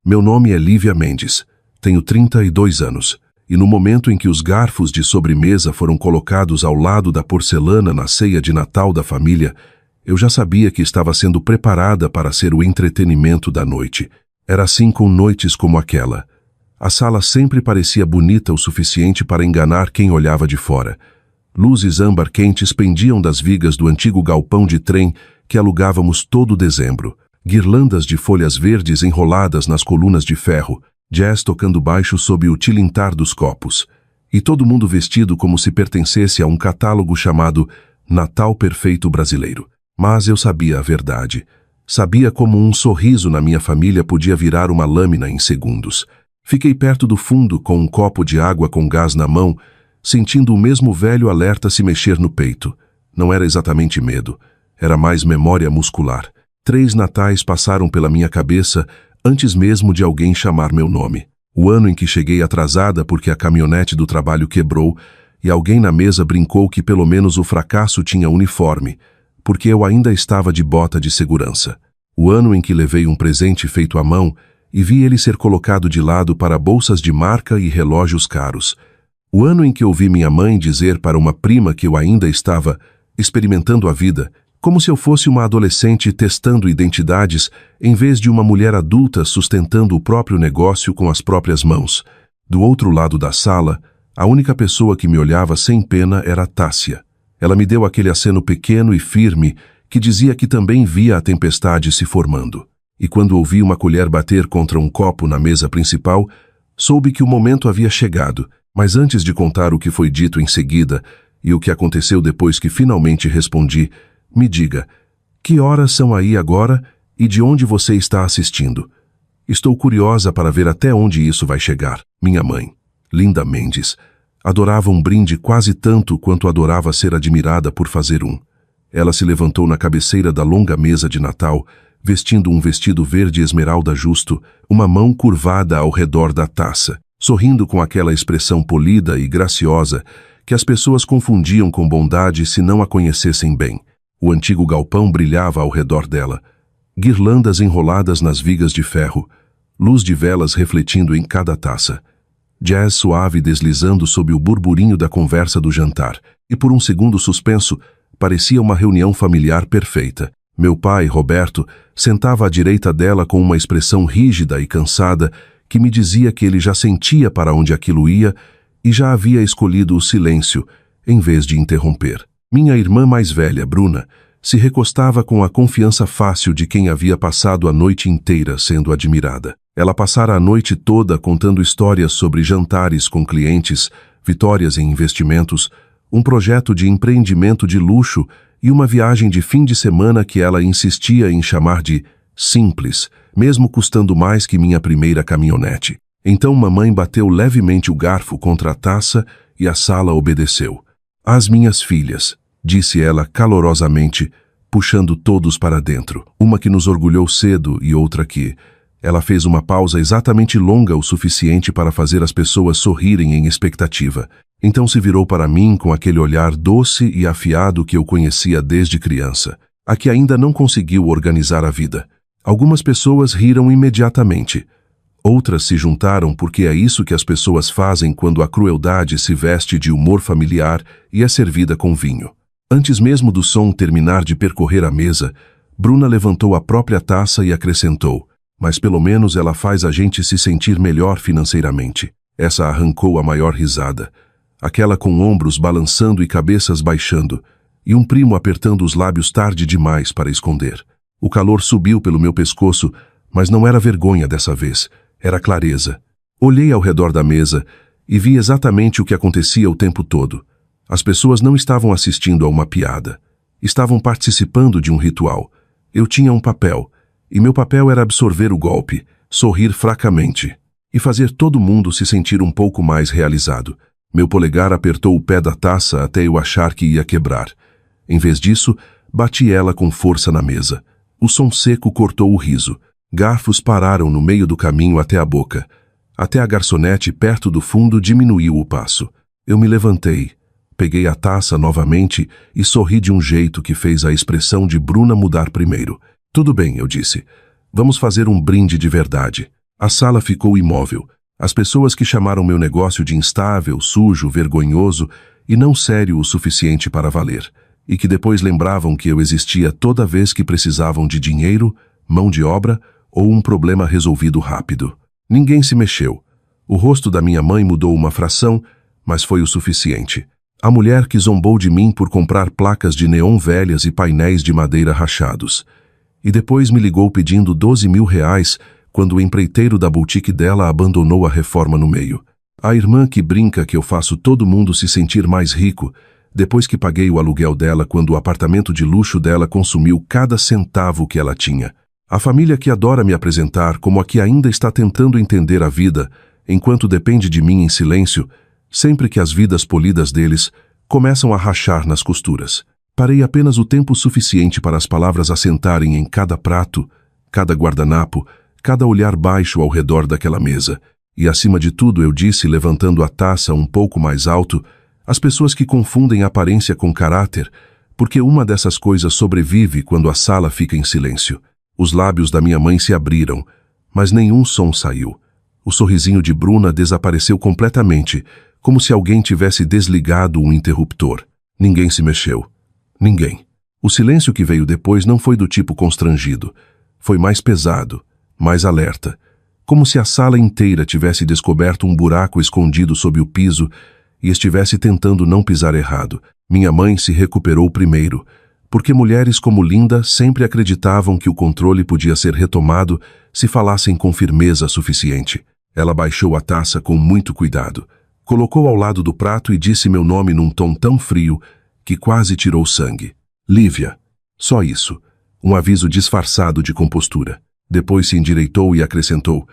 Meu nome é Lívia Mendes. Tenho 32 anos. E no momento em que os garfos de sobremesa foram colocados ao lado da porcelana na ceia de Natal da família, eu já sabia que estava sendo preparada para ser o entretenimento da noite. Era assim com noites como aquela. A sala sempre parecia bonita o suficiente para enganar quem olhava de fora. Luzes âmbar quentes pendiam das vigas do antigo galpão de trem que alugávamos todo dezembro. Guirlandas de folhas verdes enroladas nas colunas de ferro, jazz tocando baixo sob o tilintar dos copos. E todo mundo vestido como se pertencesse a um catálogo chamado Natal Perfeito Brasileiro. Mas eu sabia a verdade. Sabia como um sorriso na minha família podia virar uma lâmina em segundos. Fiquei perto do fundo com um copo de água com gás na mão, sentindo o mesmo velho alerta se mexer no peito. Não era exatamente medo, era mais memória muscular. 3 natais passaram pela minha cabeça antes mesmo de alguém chamar meu nome. O ano em que cheguei atrasada porque a caminhonete do trabalho quebrou e alguém na mesa brincou que pelo menos o fracasso tinha uniforme, porque eu ainda estava de bota de segurança. O ano em que levei um presente feito à mão e vi ele ser colocado de lado para bolsas de marca e relógios caros. O ano em que ouvi minha mãe dizer para uma prima que eu ainda estava experimentando a vida, como se eu fosse uma adolescente testando identidades, em vez de uma mulher adulta sustentando o próprio negócio com as próprias mãos. Do outro lado da sala, a única pessoa que me olhava sem pena era Tássia. Ela me deu aquele aceno pequeno e firme que dizia que também via a tempestade se formando. E quando ouvi uma colher bater contra um copo na mesa principal, soube que o momento havia chegado. Mas antes de contar o que foi dito em seguida e o que aconteceu depois que finalmente respondi, me diga, que horas são aí agora e de onde você está assistindo? Estou curiosa para ver até onde isso vai chegar. Minha mãe, Linda Mendes, adorava um brinde quase tanto quanto adorava ser admirada por fazer um. Ela se levantou na cabeceira da longa mesa de Natal, vestindo um vestido verde esmeralda justo, uma mão curvada ao redor da taça, sorrindo com aquela expressão polida e graciosa que as pessoas confundiam com bondade se não a conhecessem bem. O antigo galpão brilhava ao redor dela, guirlandas enroladas nas vigas de ferro, luz de velas refletindo em cada taça, jazz suave deslizando sob o burburinho da conversa do jantar, e por um segundo suspenso, parecia uma reunião familiar perfeita. Meu pai, Roberto, sentava à direita dela com uma expressão rígida e cansada que me dizia que ele já sentia para onde aquilo ia e já havia escolhido o silêncio, em vez de interromper. Minha irmã mais velha, Bruna, se recostava com a confiança fácil de quem havia passado a noite inteira sendo admirada. Ela passara a noite toda contando histórias sobre jantares com clientes, vitórias em investimentos, um projeto de empreendimento de luxo e uma viagem de fim de semana que ela insistia em chamar de simples, mesmo custando mais que minha primeira caminhonete. Então mamãe bateu levemente o garfo contra a taça e a sala obedeceu. As minhas filhas, disse ela calorosamente, puxando todos para dentro. Uma que nos orgulhou cedo e outra que... Ela fez uma pausa exatamente longa o suficiente para fazer as pessoas sorrirem em expectativa. Então se virou para mim com aquele olhar doce e afiado que eu conhecia desde criança. A que ainda não conseguiu organizar a vida. Algumas pessoas riram imediatamente. Outras se juntaram porque é isso que as pessoas fazem quando a crueldade se veste de humor familiar e é servida com vinho. Antes mesmo do som terminar de percorrer a mesa, Bruna levantou a própria taça e acrescentou: mas pelo menos ela faz a gente se sentir melhor financeiramente. Essa arrancou a maior risada. Aquela com ombros balançando e cabeças baixando, e um primo apertando os lábios tarde demais para esconder. O calor subiu pelo meu pescoço, mas não era vergonha dessa vez, era clareza. Olhei ao redor da mesa e vi exatamente o que acontecia o tempo todo. As pessoas não estavam assistindo a uma piada. Estavam participando de um ritual. Eu tinha um papel, e meu papel era absorver o golpe, sorrir fracamente, e fazer todo mundo se sentir um pouco mais realizado. Meu polegar apertou o pé da taça até eu achar que ia quebrar. Em vez disso, bati ela com força na mesa. O som seco cortou o riso. Garfos pararam no meio do caminho até a boca. Até a garçonete perto do fundo diminuiu o passo. Eu me levantei, peguei a taça novamente e sorri de um jeito que fez a expressão de Bruna mudar primeiro. Tudo bem, eu disse. Vamos fazer um brinde de verdade. A sala ficou imóvel. As pessoas que chamaram meu negócio de instável, sujo, vergonhoso e não sério o suficiente para valer, e que depois lembravam que eu existia toda vez que precisavam de dinheiro, mão de obra ou um problema resolvido rápido. Ninguém se mexeu. O rosto da minha mãe mudou uma fração, mas foi o suficiente. A mulher que zombou de mim por comprar placas de neon velhas e painéis de madeira rachados. E depois me ligou pedindo 12 mil reais quando o empreiteiro da boutique dela abandonou a reforma no meio. A irmã que brinca que eu faço todo mundo se sentir mais rico, depois que paguei o aluguel dela quando o apartamento de luxo dela consumiu cada centavo que ela tinha. A família que adora me apresentar como a que ainda está tentando entender a vida, enquanto depende de mim em silêncio, sempre que as vidas polidas deles começam a rachar nas costuras. Parei apenas o tempo suficiente para as palavras assentarem em cada prato, cada guardanapo, cada olhar baixo ao redor daquela mesa. E acima de tudo eu disse, levantando a taça um pouco mais alto, as pessoas que confundem aparência com caráter, porque uma dessas coisas sobrevive quando a sala fica em silêncio. Os lábios da minha mãe se abriram, mas nenhum som saiu. O sorrisinho de Bruna desapareceu completamente, como se alguém tivesse desligado um interruptor. Ninguém se mexeu. Ninguém. O silêncio que veio depois não foi do tipo constrangido. Foi mais pesado, mais alerta. Como se a sala inteira tivesse descoberto um buraco escondido sob o piso e estivesse tentando não pisar errado. Minha mãe se recuperou primeiro, porque mulheres como Linda sempre acreditavam que o controle podia ser retomado se falassem com firmeza suficiente. Ela baixou a taça com muito cuidado, colocou ao lado do prato e disse meu nome num tom tão frio que quase tirou sangue. Lívia. Só isso. Um aviso disfarçado de compostura. Depois se endireitou e acrescentou: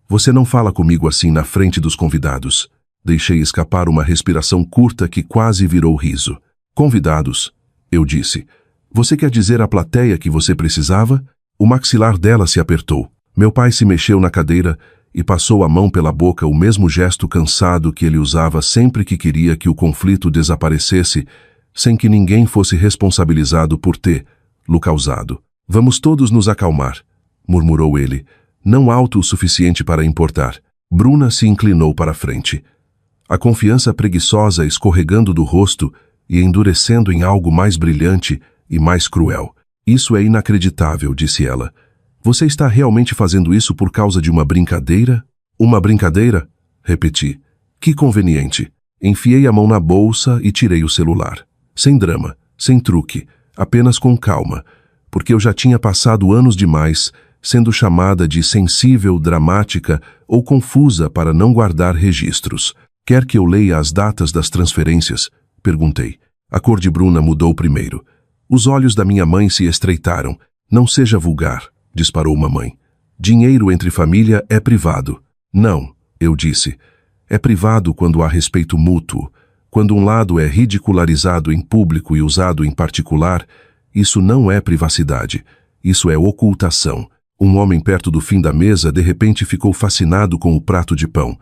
você não fala comigo assim na frente dos convidados. Deixei escapar uma respiração curta que quase virou riso. Convidados, eu disse. Você quer dizer à plateia que você precisava? O maxilar dela se apertou. Meu pai se mexeu na cadeira e passou a mão pela boca, o mesmo gesto cansado que ele usava sempre que queria que o conflito desaparecesse, sem que ninguém fosse responsabilizado por tê-lo causado. Vamos todos nos acalmar, murmurou ele, não alto o suficiente para importar. Bruna se inclinou para a frente. A confiança preguiçosa escorregando do rosto e endurecendo em algo mais brilhante e mais cruel. Isso é inacreditável, disse ela. Você está realmente fazendo isso por causa de uma brincadeira? Uma brincadeira? Repeti. Que conveniente. Enfiei a mão na bolsa e tirei o celular. Sem drama, sem truque, apenas com calma, porque eu já tinha passado anos demais sendo chamada de sensível, dramática ou confusa para não guardar registros. Quer que eu leia as datas das transferências? Perguntei. A cor de Bruna mudou primeiro. Os olhos da minha mãe se estreitaram. Não seja vulgar, disparou mamãe. Dinheiro entre família é privado. Não, eu disse. É privado quando há respeito mútuo. Quando um lado é ridicularizado em público e usado em particular, isso não é privacidade. Isso é ocultação. Um homem perto do fim da mesa de repente ficou fascinado com o prato de pão.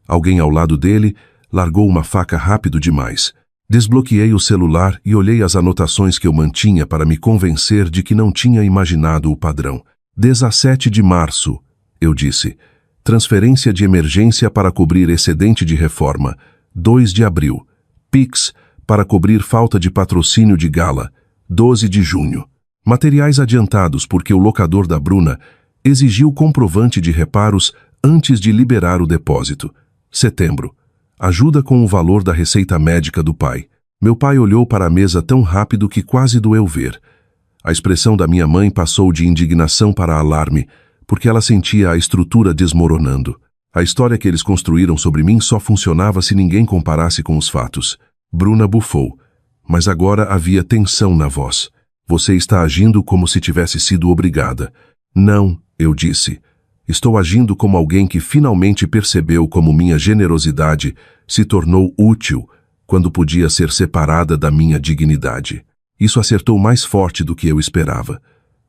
Alguém ao lado dele largou uma faca rápido demais. Desbloqueei o celular e olhei as anotações que eu mantinha para me convencer de que não tinha imaginado o padrão. 17 de março, eu disse. Transferência de emergência para cobrir excedente de reforma. 2 de abril. Pix para cobrir falta de patrocínio de gala. 12 de junho. Materiais adiantados porque o locador da Bruna exigiu comprovante de reparos antes de liberar o depósito. Setembro. Ajuda com o valor da receita médica do pai. Meu pai olhou para a mesa tão rápido que quase doeu ver. A expressão da minha mãe passou de indignação para alarme, porque ela sentia a estrutura desmoronando. A história que eles construíram sobre mim só funcionava se ninguém comparasse com os fatos. Bruna bufou, mas agora havia tensão na voz. Você está agindo como se tivesse sido obrigada. Não, eu disse. Estou agindo como alguém que finalmente percebeu como minha generosidade se tornou útil quando podia ser separada da minha dignidade. Isso acertou mais forte do que eu esperava.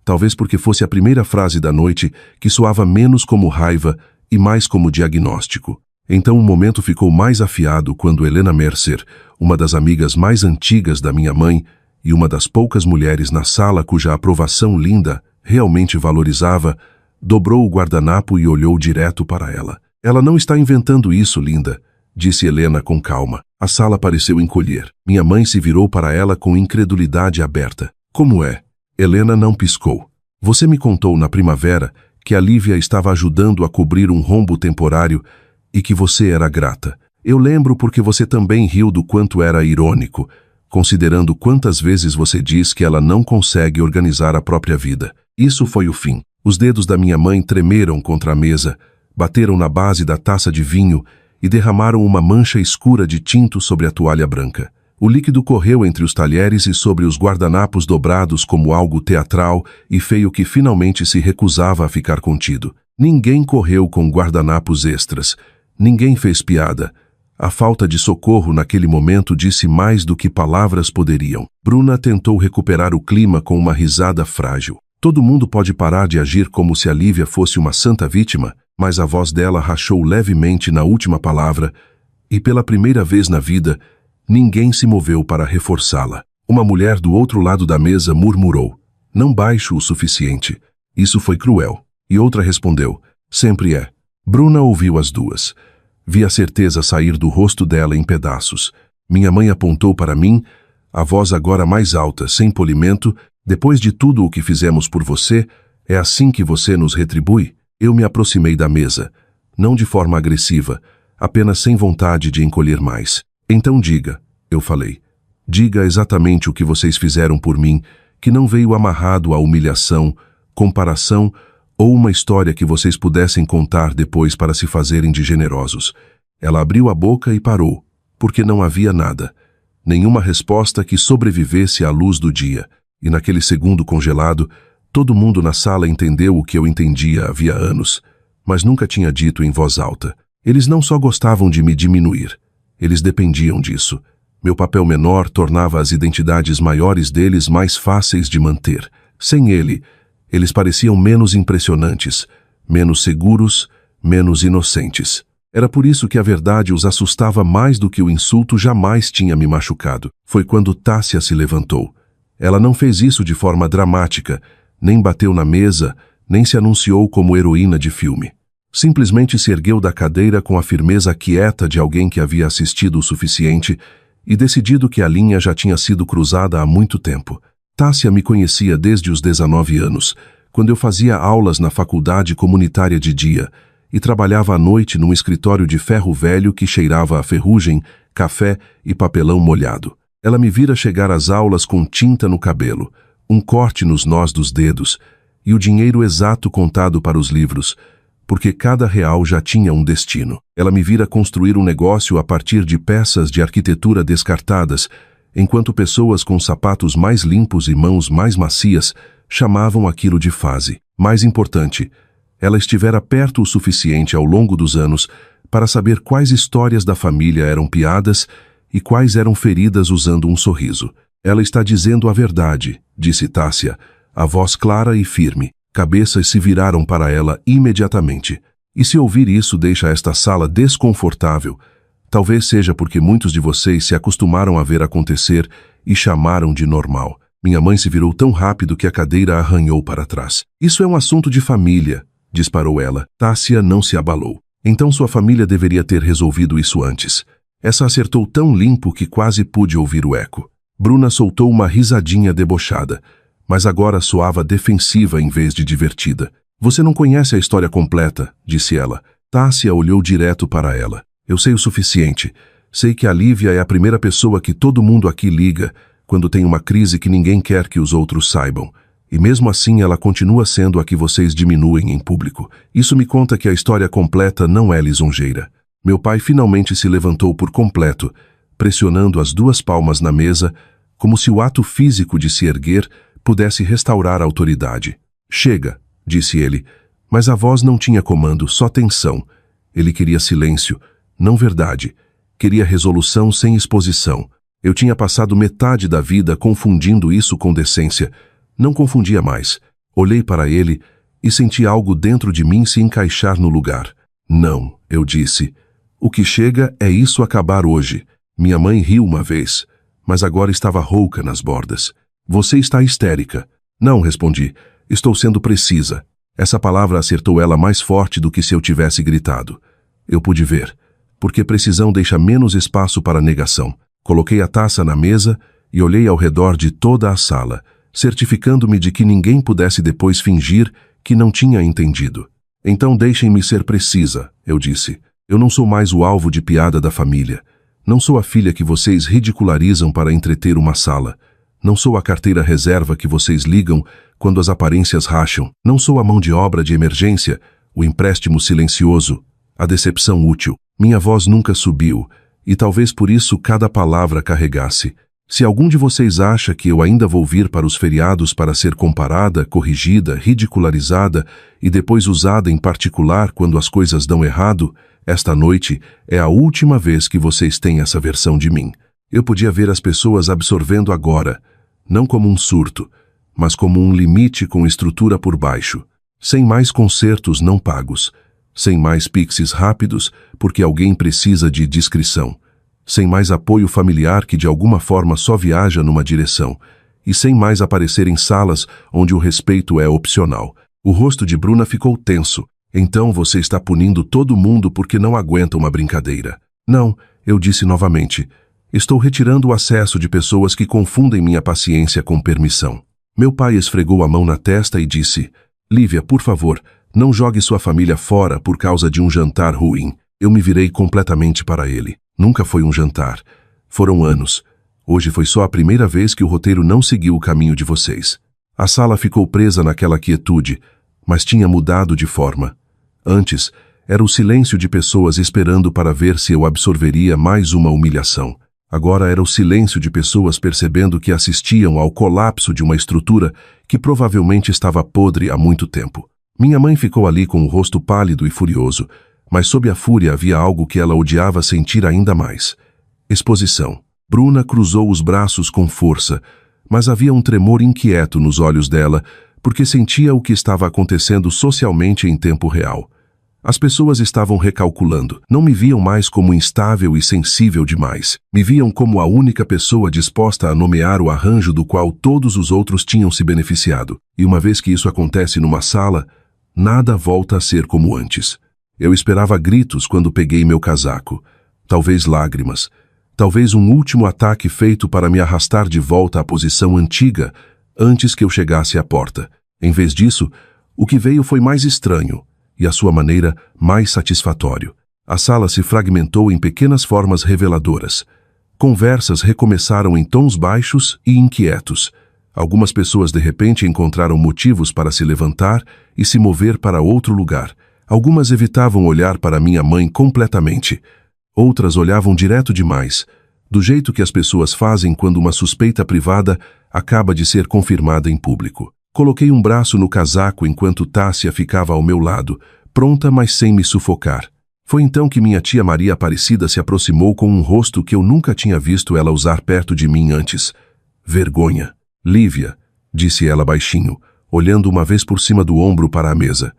Talvez porque fosse a primeira frase da noite que soava menos como raiva e mais como diagnóstico. Então o momento ficou mais afiado quando Helena Mercer, uma das amigas mais antigas da minha mãe e uma das poucas mulheres na sala cuja aprovação Linda realmente valorizava, dobrou o guardanapo e olhou direto para ela. Ela não está inventando isso, linda, disse Helena com calma. A sala pareceu encolher. Minha mãe se virou para ela com incredulidade aberta. Como é? Helena não piscou. Você me contou na primavera que a Lívia estava ajudando a cobrir um rombo temporário e que você era grata. Eu lembro porque você também riu do quanto era irônico, considerando quantas vezes você diz que ela não consegue organizar a própria vida. Isso foi o fim. Os dedos da minha mãe tremeram contra a mesa, bateram na base da taça de vinho e derramaram uma mancha escura de tinto sobre a toalha branca. O líquido correu entre os talheres e sobre os guardanapos dobrados como algo teatral e feio que finalmente se recusava a ficar contido. Ninguém correu com guardanapos extras. Ninguém fez piada. A falta de socorro naquele momento disse mais do que palavras poderiam. Bruna tentou recuperar o clima com uma risada frágil. Todo mundo pode parar de agir como se a Lívia fosse uma santa vítima, mas a voz dela rachou levemente na última palavra e, pela primeira vez na vida, ninguém se moveu para reforçá-la. Uma mulher do outro lado da mesa murmurou, não baixo o suficiente. Isso foi cruel. E outra respondeu, sempre é. Bruna ouviu as duas. Vi a certeza sair do rosto dela em pedaços. Minha mãe apontou para mim, a voz agora mais alta, sem polimento. Depois de tudo o que fizemos por você, é assim que você nos retribui? Eu me aproximei da mesa, não de forma agressiva, apenas sem vontade de encolher mais. Então diga, eu falei. Diga exatamente o que vocês fizeram por mim, que não veio amarrado à humilhação, comparação ou uma história que vocês pudessem contar depois para se fazerem de generosos. Ela abriu a boca e parou, porque não havia nada. Nenhuma resposta que sobrevivesse à luz do dia. E naquele segundo congelado, todo mundo na sala entendeu o que eu entendia havia anos, mas nunca tinha dito em voz alta. Eles não só gostavam de me diminuir, eles dependiam disso. Meu papel menor tornava as identidades maiores deles mais fáceis de manter. Sem ele, eles pareciam menos impressionantes, menos seguros, menos inocentes. Era por isso que a verdade os assustava mais do que o insulto jamais tinha me machucado. Foi quando Tássia se levantou. Ela não fez isso de forma dramática, nem bateu na mesa, nem se anunciou como heroína de filme. Simplesmente se ergueu da cadeira com a firmeza quieta de alguém que havia assistido o suficiente e decidido que a linha já tinha sido cruzada há muito tempo. Tássia me conhecia desde os 19 anos, quando eu fazia aulas na faculdade comunitária de dia e trabalhava à noite num escritório de ferro velho que cheirava a ferrugem, café e papelão molhado. Ela me vira chegar às aulas com tinta no cabelo, um corte nos nós dos dedos e o dinheiro exato contado para os livros, porque cada real já tinha um destino. Ela me vira construir um negócio a partir de peças de arquitetura descartadas, enquanto pessoas com sapatos mais limpos e mãos mais macias chamavam aquilo de fase. Mais importante, ela estivera perto o suficiente ao longo dos anos para saber quais histórias da família eram piadas e quais eram feridas usando um sorriso. Ela está dizendo a verdade, disse Tássia, a voz clara e firme. Cabeças se viraram para ela imediatamente. E se ouvir isso deixa esta sala desconfortável, talvez seja porque muitos de vocês se acostumaram a ver acontecer e chamaram de normal. Minha mãe se virou tão rápido que a cadeira arranhou para trás. Isso é um assunto de família, disparou ela. Tássia não se abalou. Então sua família deveria ter resolvido isso antes. Essa acertou tão limpo que quase pude ouvir o eco. Bruna soltou uma risadinha debochada, mas agora soava defensiva em vez de divertida. Você não conhece a história completa, disse ela. Tássia olhou direto para ela. Eu sei o suficiente. Sei que a Lívia é a primeira pessoa que todo mundo aqui liga quando tem uma crise que ninguém quer que os outros saibam. E mesmo assim ela continua sendo a que vocês diminuem em público. Isso me conta que a história completa não é lisonjeira. Meu pai finalmente se levantou por completo, pressionando as duas palmas na mesa, como se o ato físico de se erguer pudesse restaurar a autoridade. Chega, disse ele, mas a voz não tinha comando, só tensão. Ele queria silêncio, não verdade. Queria resolução sem exposição. Eu tinha passado metade da vida confundindo isso com decência. Não confundia mais. Olhei para ele e senti algo dentro de mim se encaixar no lugar. Não, eu disse. O que chega é isso acabar hoje. Minha mãe riu uma vez, mas agora estava rouca nas bordas. Você está histérica. Não, respondi. Estou sendo precisa. Essa palavra acertou ela mais forte do que se eu tivesse gritado. Eu pude ver, porque precisão deixa menos espaço para negação. Coloquei a taça na mesa e olhei ao redor de toda a sala, certificando-me de que ninguém pudesse depois fingir que não tinha entendido. Então deixem-me ser precisa, eu disse. Eu não sou mais o alvo de piada da família. Não sou a filha que vocês ridicularizam para entreter uma sala. Não sou a carteira reserva que vocês ligam quando as aparências racham. Não sou a mão de obra de emergência, o empréstimo silencioso, a decepção útil. Minha voz nunca subiu, e talvez por isso cada palavra carregasse. Se algum de vocês acha que eu ainda vou vir para os feriados para ser comparada, corrigida, ridicularizada e depois usada em particular quando as coisas dão errado, esta noite é a última vez que vocês têm essa versão de mim. Eu podia ver as pessoas absorvendo agora, não como um surto, mas como um limite com estrutura por baixo, sem mais concertos não pagos, sem mais pixies rápidos porque alguém precisa de discrição, sem mais apoio familiar que de alguma forma só viaja numa direção, e sem mais aparecer em salas onde o respeito é opcional. O rosto de Bruna ficou tenso. Então você está punindo todo mundo porque não aguenta uma brincadeira. Não, eu disse novamente. Estou retirando o acesso de pessoas que confundem minha paciência com permissão. Meu pai esfregou a mão na testa e disse: Lívia, por favor, não jogue sua família fora por causa de um jantar ruim. Eu me virei completamente para ele. Nunca foi um jantar. Foram anos. Hoje foi só a primeira vez que o roteiro não seguiu o caminho de vocês. A sala ficou presa naquela quietude, mas tinha mudado de forma. Antes, era o silêncio de pessoas esperando para ver se eu absorveria mais uma humilhação. Agora era o silêncio de pessoas percebendo que assistiam ao colapso de uma estrutura que provavelmente estava podre há muito tempo. Minha mãe ficou ali com o rosto pálido e furioso, mas sob a fúria havia algo que ela odiava sentir ainda mais. Exposição. Bruna cruzou os braços com força, mas havia um tremor inquieto nos olhos dela, porque sentia o que estava acontecendo socialmente em tempo real. As pessoas estavam recalculando. Não me viam mais como instável e sensível demais. Me viam como a única pessoa disposta a nomear o arranjo do qual todos os outros tinham se beneficiado. E uma vez que isso acontece numa sala, nada volta a ser como antes. Eu esperava gritos quando peguei meu casaco. Talvez lágrimas. Talvez um último ataque feito para me arrastar de volta à posição antiga, antes que eu chegasse à porta. Em vez disso, o que veio foi mais estranho, e à sua maneira mais satisfatório. A sala se fragmentou em pequenas formas reveladoras. Conversas recomeçaram em tons baixos e inquietos. Algumas pessoas de repente encontraram motivos para se levantar e se mover para outro lugar. Algumas evitavam olhar para minha mãe completamente. Outras olhavam direto demais, do jeito que as pessoas fazem quando uma suspeita privada acaba de ser confirmada em público. Coloquei um braço no casaco enquanto Tássia ficava ao meu lado, pronta, mas sem me sufocar. Foi então que minha tia Maria Aparecida se aproximou com um rosto que eu nunca tinha visto ela usar perto de mim antes. Vergonha. Lívia, disse ela baixinho, olhando uma vez por cima do ombro para a mesa.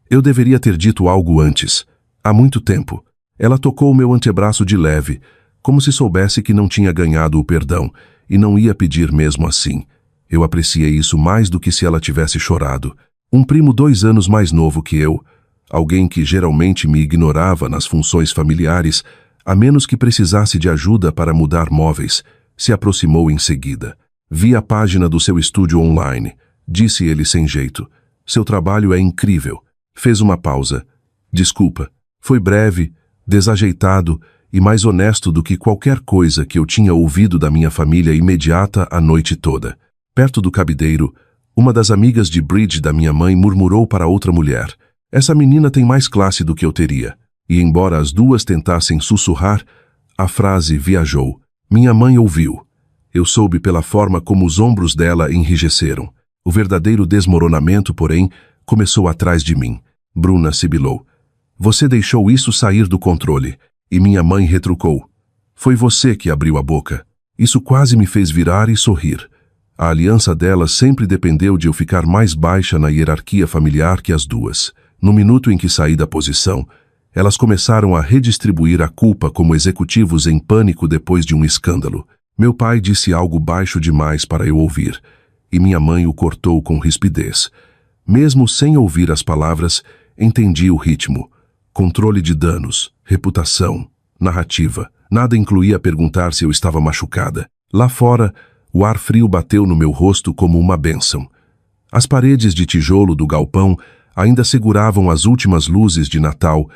Eu deveria ter dito algo antes. Há muito tempo. Ela tocou meu antebraço de leve, como se soubesse que não tinha ganhado o perdão, e não ia pedir mesmo assim. Eu apreciei isso mais do que se ela tivesse chorado. Um primo 2 anos mais novo que eu, alguém que geralmente me ignorava nas funções familiares, a menos que precisasse de ajuda para mudar móveis, se aproximou em seguida. Vi a página do seu estúdio online, disse ele sem jeito. Seu trabalho é incrível. Fez uma pausa. Desculpa. Foi breve, desajeitado e mais honesto do que qualquer coisa que eu tinha ouvido da minha família imediata a noite toda. Perto do cabideiro, uma das amigas de bridge da minha mãe murmurou para outra mulher: essa menina tem mais classe do que eu teria. E embora as duas tentassem sussurrar, a frase viajou. Minha mãe ouviu. Eu soube pela forma como os ombros dela enrijeceram. O verdadeiro desmoronamento, porém, começou atrás de mim. Bruna sibilou. Você deixou isso sair do controle. E minha mãe retrucou. Foi você que abriu a boca. Isso quase me fez virar e sorrir. A aliança delas sempre dependeu de eu ficar mais baixa na hierarquia familiar que as duas. No minuto em que saí da posição, elas começaram a redistribuir a culpa como executivos em pânico depois de um escândalo. Meu pai disse algo baixo demais para eu ouvir, e minha mãe o cortou com rispidez. Mesmo sem ouvir as palavras, entendi o ritmo. Controle de danos, reputação, narrativa. Nada incluía perguntar se eu estava machucada. Lá fora, o ar frio bateu no meu rosto como uma bênção. As paredes de tijolo do galpão ainda seguravam as últimas luzes de Natal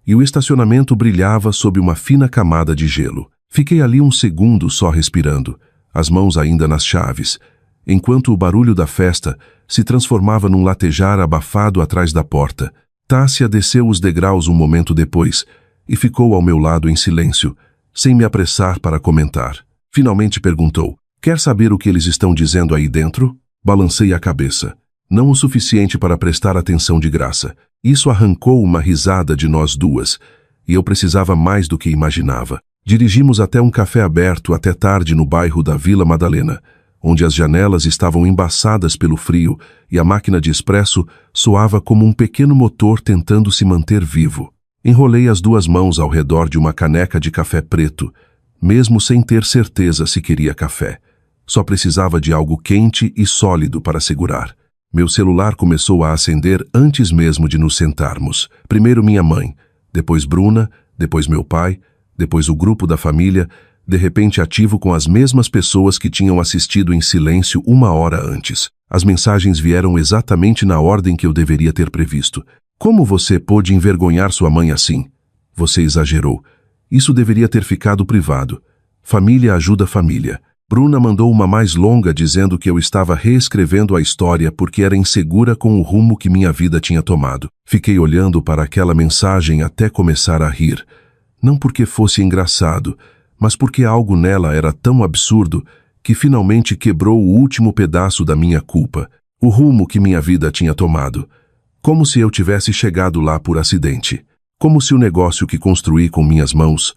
e o estacionamento brilhava sob uma fina camada de gelo. Fiquei ali um segundo só respirando, as mãos ainda nas chaves, enquanto o barulho da festa se transformava num latejar abafado atrás da porta. Tássia desceu os degraus um momento depois e ficou ao meu lado em silêncio, sem me apressar para comentar. Finalmente perguntou: "Quer saber o que eles estão dizendo aí dentro?" Balancei a cabeça. Não o suficiente para prestar atenção de graça. Isso arrancou uma risada de nós duas, e eu precisava mais do que imaginava. Dirigimos até um café aberto até tarde no bairro da Vila Madalena, onde as janelas estavam embaçadas pelo frio e a máquina de expresso soava como um pequeno motor tentando se manter vivo. Enrolei as duas mãos ao redor de uma caneca de café preto, mesmo sem ter certeza se queria café. Só precisava de algo quente e sólido para segurar. Meu celular começou a acender antes mesmo de nos sentarmos. Primeiro minha mãe, depois Bruna, depois meu pai, depois o grupo da família, de repente ativo com as mesmas pessoas que tinham assistido em silêncio uma hora antes. As mensagens vieram exatamente na ordem que eu deveria ter previsto. "Como você pôde envergonhar sua mãe assim? Você exagerou. Isso deveria ter ficado privado. Família ajuda família." Bruna mandou uma mais longa dizendo que eu estava reescrevendo a história porque era insegura com o rumo que minha vida tinha tomado. Fiquei olhando para aquela mensagem até começar a rir. Não porque fosse engraçado, mas porque algo nela era tão absurdo que finalmente quebrou o último pedaço da minha culpa, o rumo que minha vida tinha tomado. Como se eu tivesse chegado lá por acidente. Como se o negócio que construí com minhas mãos,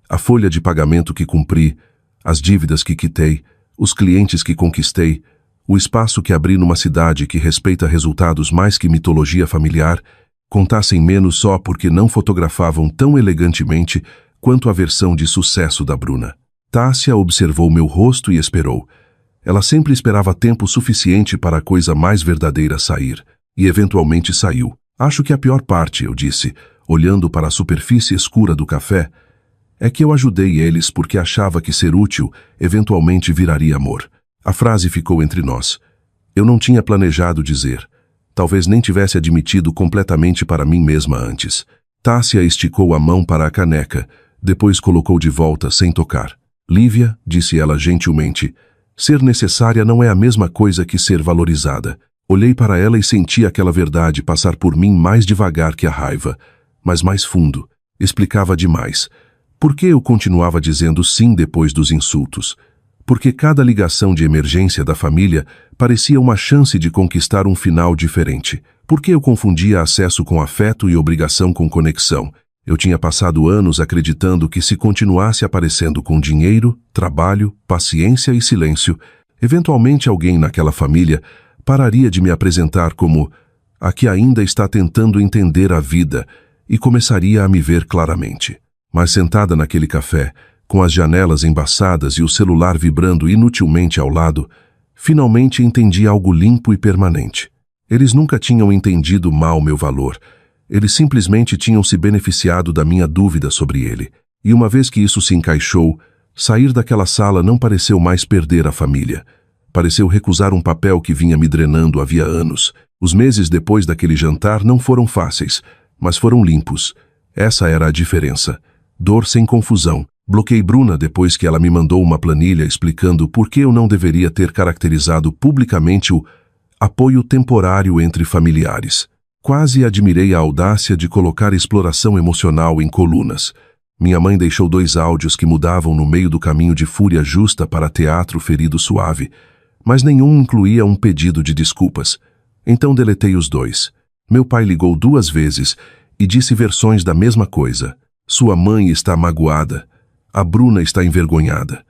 a folha de pagamento que cumpri, as dívidas que quitei, os clientes que conquistei, o espaço que abri numa cidade que respeita resultados mais que mitologia familiar, contassem menos só porque não fotografavam tão elegantemente quanto a versão de sucesso da Bruna. Tássia observou meu rosto e esperou. Ela sempre esperava tempo suficiente para a coisa mais verdadeira sair, e eventualmente saiu. "Acho que a pior parte", eu disse, olhando para a superfície escura do café, "é que eu ajudei eles porque achava que ser útil eventualmente viraria amor." A frase ficou entre nós. Eu não tinha planejado dizer. Talvez nem tivesse admitido completamente para mim mesma antes. Tássia esticou a mão para a caneca, depois colocou de volta sem tocar. "Lívia", disse ela gentilmente, "ser necessária não é a mesma coisa que ser valorizada." Olhei para ela e senti aquela verdade passar por mim mais devagar que a raiva, mas mais fundo. Explicava demais. Por que eu continuava dizendo sim depois dos insultos? Porque cada ligação de emergência da família parecia uma chance de conquistar um final diferente. Por que eu confundia acesso com afeto e obrigação com conexão? Eu tinha passado anos acreditando que se continuasse aparecendo com dinheiro, trabalho, paciência e silêncio, eventualmente alguém naquela família pararia de me apresentar como a que ainda está tentando entender a vida e começaria a me ver claramente. Mas sentada naquele café, com as janelas embaçadas e o celular vibrando inutilmente ao lado, finalmente entendi algo limpo e permanente. Eles nunca tinham entendido mal meu valor. Eles simplesmente tinham se beneficiado da minha dúvida sobre ele. E uma vez que isso se encaixou, sair daquela sala não pareceu mais perder a família. Pareceu recusar um papel que vinha me drenando havia anos. Os meses depois daquele jantar não foram fáceis, mas foram limpos. Essa era a diferença. Dor sem confusão. Bloqueei Bruna depois que ela me mandou uma planilha explicando por que eu não deveria ter caracterizado publicamente o apoio temporário entre familiares. Quase admirei a audácia de colocar exploração emocional em colunas. Minha mãe deixou 2 áudios que mudavam no meio do caminho de fúria justa para teatro ferido suave, mas nenhum incluía um pedido de desculpas. Então deletei os 2. Meu pai ligou 2 vezes e disse versões da mesma coisa. Sua mãe está magoada. A Bruna está envergonhada.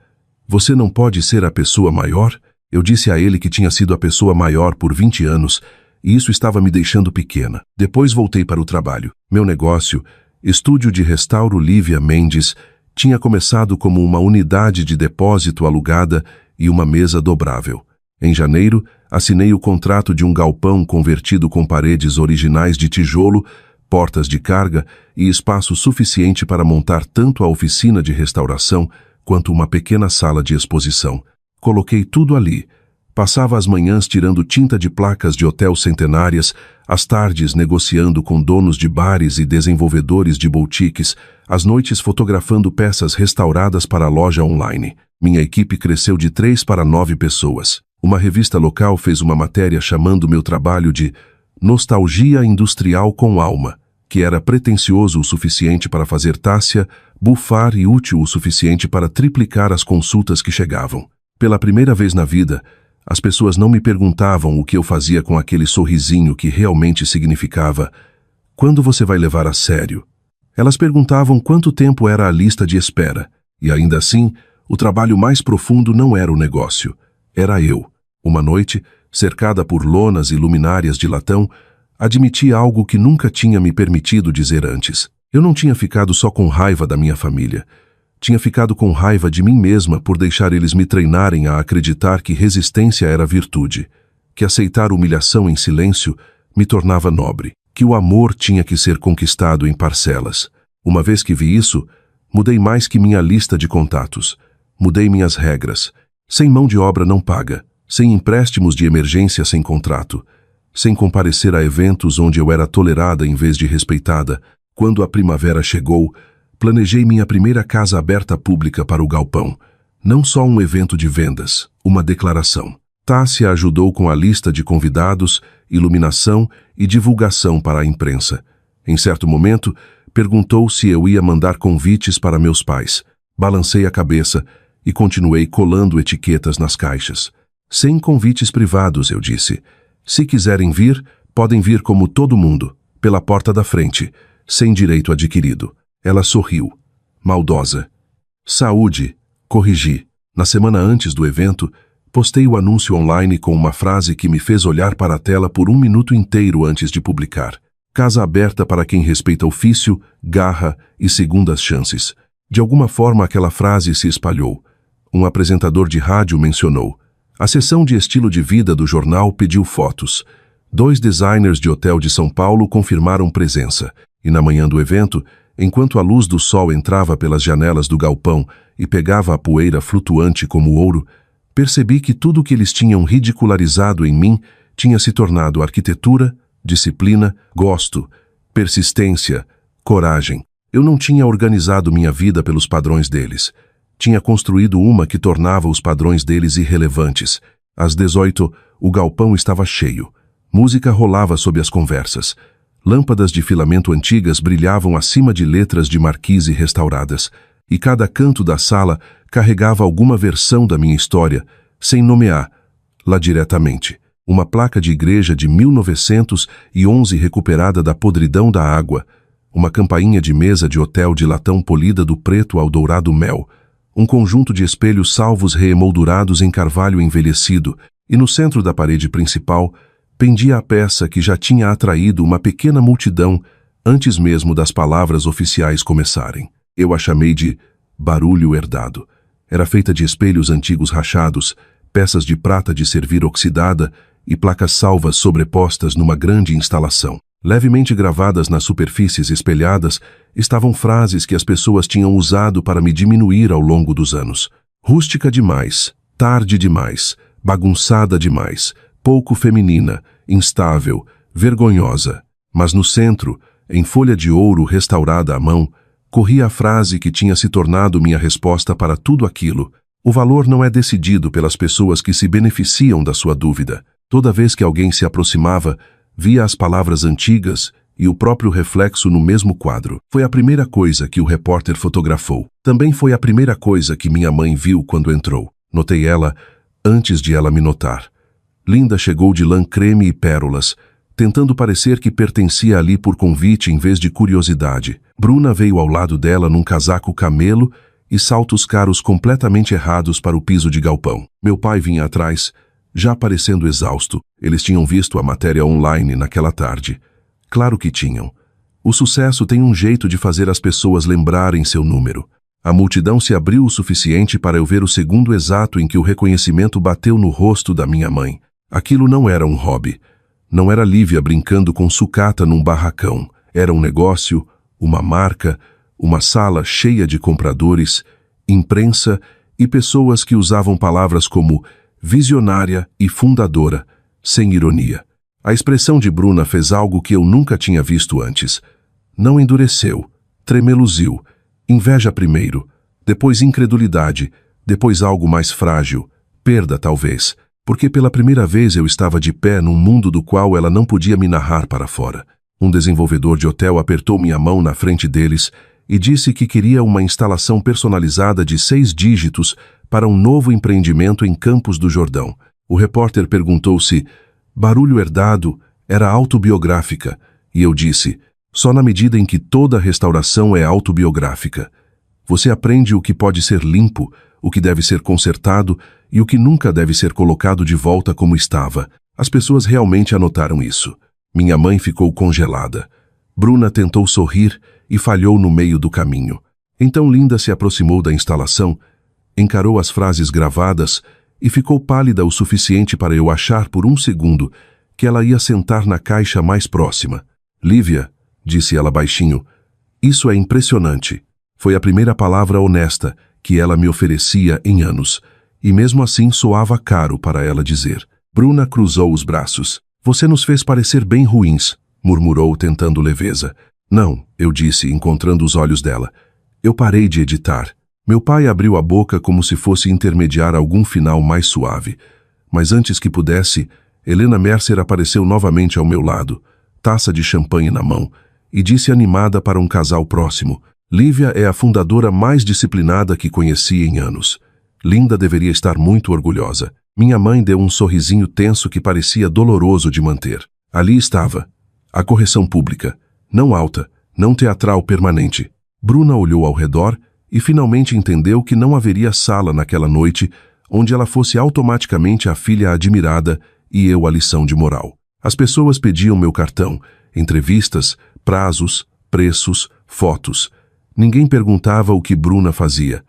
Você não pode ser a pessoa maior? Eu disse a ele que tinha sido a pessoa maior por 20 anos e isso estava me deixando pequena. Depois voltei para o trabalho. Meu negócio, Estúdio de Restauro Lívia Mendes, tinha começado como uma unidade de depósito alugada e uma mesa dobrável. Em janeiro, Assinei o contrato de um galpão convertido com paredes originais de tijolo, portas de carga e espaço suficiente para montar tanto a oficina de restauração quanto uma pequena sala de exposição. Coloquei tudo ali. Passava as manhãs tirando tinta de placas de hotel centenárias, as tardes negociando com donos de bares e desenvolvedores de boutiques, as noites fotografando peças restauradas para a loja online. Minha equipe cresceu de 3 para 9 pessoas. Uma revista local fez uma matéria chamando meu trabalho de Nostalgia Industrial com Alma, que era pretensioso o suficiente para fazer Tássia bufar e útil o suficiente para triplicar as consultas que chegavam. Pela primeira vez na vida, as pessoas não me perguntavam o que eu fazia com aquele sorrisinho que realmente significava "Quando você vai levar a sério?". Elas perguntavam quanto tempo era a lista de espera, e ainda assim, o trabalho mais profundo não era o negócio, era eu. Uma noite, cercada por lonas e luminárias de latão, admiti algo que nunca tinha me permitido dizer antes. Eu não tinha ficado só com raiva da minha família. Tinha ficado com raiva de mim mesma por deixar eles me treinarem a acreditar que resistência era virtude, que aceitar humilhação em silêncio me tornava nobre, que o amor tinha que ser conquistado em parcelas. Uma vez que vi isso, mudei mais que minha lista de contatos. Mudei minhas regras. Sem mão de obra não paga, sem empréstimos de emergência sem contrato, sem comparecer a eventos onde eu era tolerada em vez de respeitada. Quando a primavera chegou, planejei minha primeira casa aberta pública para o galpão. Não só um evento de vendas, uma declaração. Tássia ajudou com a lista de convidados, iluminação e divulgação para a imprensa. Em certo momento, perguntou se eu ia mandar convites para meus pais. Balancei a cabeça e continuei colando etiquetas nas caixas. Sem convites privados, eu disse. Se quiserem vir, podem vir como todo mundo, pela porta da frente, sem direito adquirido. Ela sorriu, maldosa. Saúde, corrigi. Na semana antes do evento, postei o anúncio online com uma frase que me fez olhar para a tela por 1 minuto inteiro antes de publicar. Casa aberta para quem respeita ofício, garra e segundas chances. De alguma forma aquela frase se espalhou. Um apresentador de rádio mencionou. A seção de estilo de vida do jornal pediu fotos. 2 designers de hotel de São Paulo confirmaram presença. E na manhã do evento, enquanto a luz do sol entrava pelas janelas do galpão e pegava a poeira flutuante como ouro, percebi que tudo o que eles tinham ridicularizado em mim tinha se tornado arquitetura, disciplina, gosto, persistência, coragem. Eu não tinha organizado minha vida pelos padrões deles. Tinha construído uma que tornava os padrões deles irrelevantes. Às 18, o galpão estava cheio. Música rolava sob as conversas. Lâmpadas de filamento antigas brilhavam acima de letras de marquise restauradas, e cada canto da sala carregava alguma versão da minha história, sem nomear, lá diretamente. Uma placa de igreja de 1911 recuperada da podridão da água, uma campainha de mesa de hotel de latão polida do preto ao dourado mel, um conjunto de espelhos salvos reemoldurados em carvalho envelhecido, e no centro da parede principal pendia a peça que já tinha atraído uma pequena multidão antes mesmo das palavras oficiais começarem. Eu a chamei de barulho herdado. Era feita de espelhos antigos rachados, peças de prata de servir oxidada e placas salvas sobrepostas numa grande instalação. Levemente gravadas nas superfícies espelhadas estavam frases que as pessoas tinham usado para me diminuir ao longo dos anos. Rústica demais, tarde demais, bagunçada demais, pouco feminina, instável, vergonhosa. Mas no centro, em folha de ouro restaurada à mão, corria a frase que tinha se tornado minha resposta para tudo aquilo. O valor não é decidido pelas pessoas que se beneficiam da sua dúvida. Toda vez que alguém se aproximava, via as palavras antigas e o próprio reflexo no mesmo quadro. Foi a primeira coisa que o repórter fotografou. Também foi a primeira coisa que minha mãe viu quando entrou. Notei ela antes de ela me notar. Linda chegou de lã creme e pérolas, tentando parecer que pertencia ali por convite em vez de curiosidade. Bruna veio ao lado dela num casaco camelo e saltos caros completamente errados para o piso de galpão. Meu pai vinha atrás, já parecendo exausto. Eles tinham visto a matéria online naquela tarde. Claro que tinham. O sucesso tem um jeito de fazer as pessoas lembrarem seu número. A multidão se abriu o suficiente para eu ver o segundo exato em que o reconhecimento bateu no rosto da minha mãe. Aquilo não era um hobby. Não era Lívia brincando com sucata num barracão. Era um negócio, uma marca, uma sala cheia de compradores, imprensa e pessoas que usavam palavras como visionária e fundadora, sem ironia. A expressão de Bruna fez algo que eu nunca tinha visto antes. Não endureceu, tremeluziu, inveja primeiro, depois incredulidade, depois algo mais frágil, perda talvez, porque pela primeira vez eu estava de pé num mundo do qual ela não podia me narrar para fora. Um desenvolvedor de hotel apertou minha mão na frente deles e disse que queria uma instalação personalizada de 6 dígitos para um novo empreendimento em Campos do Jordão. O repórter perguntou se Barulho Herdado era autobiográfica, e eu disse, só na medida em que toda restauração é autobiográfica. Você aprende o que pode ser limpo, o que deve ser consertado e o que nunca deve ser colocado de volta como estava. As pessoas realmente anotaram isso. Minha mãe ficou congelada. Bruna tentou sorrir e falhou no meio do caminho. Então Linda se aproximou da instalação, encarou as frases gravadas e ficou pálida o suficiente para eu achar por um segundo que ela ia sentar na caixa mais próxima. Lívia, disse ela baixinho, isso é impressionante. Foi a primeira palavra honesta que ela me oferecia em anos, e mesmo assim soava caro para ela dizer. Bruna cruzou os braços. Você nos fez parecer bem ruins, murmurou tentando leveza. Não, eu disse, encontrando os olhos dela. Eu parei de editar. Meu pai abriu a boca como se fosse intermediar algum final mais suave. Mas antes que pudesse, Helena Mercer apareceu novamente ao meu lado, taça de champanhe na mão, e disse animada para um casal próximo. Lívia é a fundadora mais disciplinada que conheci em anos. Linda deveria estar muito orgulhosa. Minha mãe deu um sorrisinho tenso que parecia doloroso de manter. Ali estava. A correção pública. Não alta, não teatral permanente. Bruna olhou ao redor e finalmente entendeu que não haveria sala naquela noite onde ela fosse automaticamente a filha admirada e eu a lição de moral. As pessoas pediam meu cartão, entrevistas, prazos, preços, fotos. Ninguém perguntava o que Bruna fazia.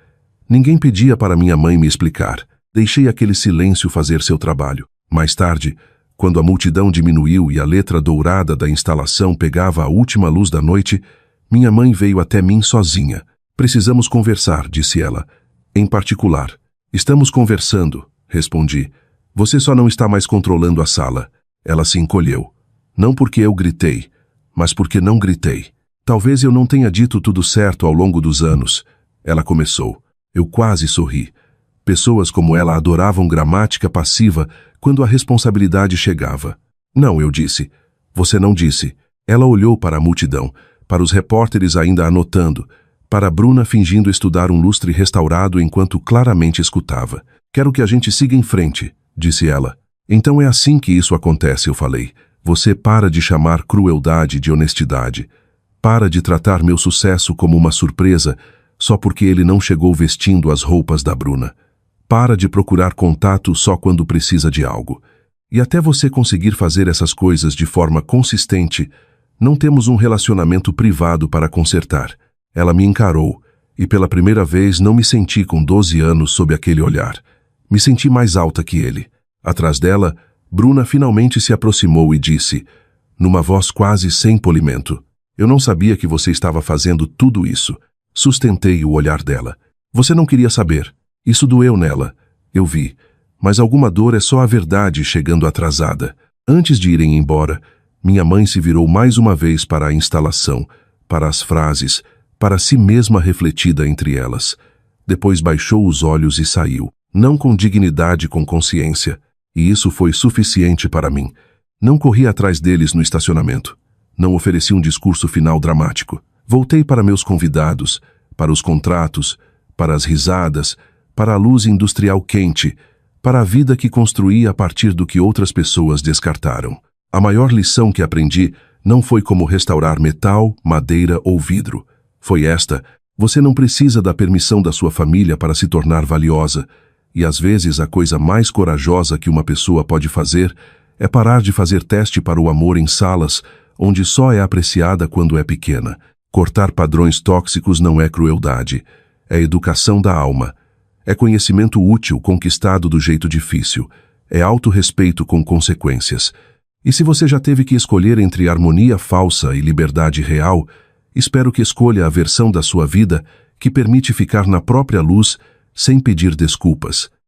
Ninguém pedia para minha mãe me explicar. Deixei aquele silêncio fazer seu trabalho. Mais tarde, quando a multidão diminuiu e a letra dourada da instalação pegava a última luz da noite, minha mãe veio até mim sozinha. Precisamos conversar, disse ela. Em particular. Estamos conversando, respondi. Você só não está mais controlando a sala. Ela se encolheu. Não porque eu gritei, mas porque não gritei. Talvez eu não tenha dito tudo certo ao longo dos anos. Ela começou. Eu quase sorri. Pessoas como ela adoravam gramática passiva quando a responsabilidade chegava. Não, eu disse. Você não disse. Ela olhou para a multidão, para os repórteres ainda anotando, para Bruna fingindo estudar um lustre restaurado enquanto claramente escutava. Quero que a gente siga em frente, disse ela. Então é assim que isso acontece, eu falei. Você para de chamar crueldade de honestidade. Para de tratar meu sucesso como uma surpresa só porque ele não chegou vestindo as roupas da Bruna. Para de procurar contato só quando precisa de algo. E até você conseguir fazer essas coisas de forma consistente, não temos um relacionamento privado para consertar. Ela me encarou, e pela primeira vez não me senti com 12 anos sob aquele olhar. Me senti mais alta que ele. Atrás dela, Bruna finalmente se aproximou e disse, numa voz quase sem polimento, eu não sabia que você estava fazendo tudo isso. Sustentei o olhar dela. Você não queria saber. Isso doeu nela. Eu vi. Mas alguma dor é só a verdade chegando atrasada. Antes de irem embora, minha mãe se virou mais uma vez para a instalação, para as frases, para si mesma refletida entre elas. Depois baixou os olhos e saiu. Não com dignidade, com consciência. E isso foi suficiente para mim. Não corri atrás deles no estacionamento. Não ofereci um discurso final dramático. Voltei para meus convidados, para os contratos, para as risadas, para a luz industrial quente, para a vida que construí a partir do que outras pessoas descartaram. A maior lição que aprendi não foi como restaurar metal, madeira ou vidro. Foi esta: você não precisa da permissão da sua família para se tornar valiosa. E às vezes a coisa mais corajosa que uma pessoa pode fazer é parar de fazer teste para o amor em salas onde só é apreciada quando é pequena. Cortar padrões tóxicos não é crueldade, é educação da alma. É conhecimento útil conquistado do jeito difícil. é autorrespeito com consequências. E se você já teve que escolher entre harmonia falsa e liberdade real, espero que escolha a versão da sua vida que permite ficar na própria luz sem pedir desculpas.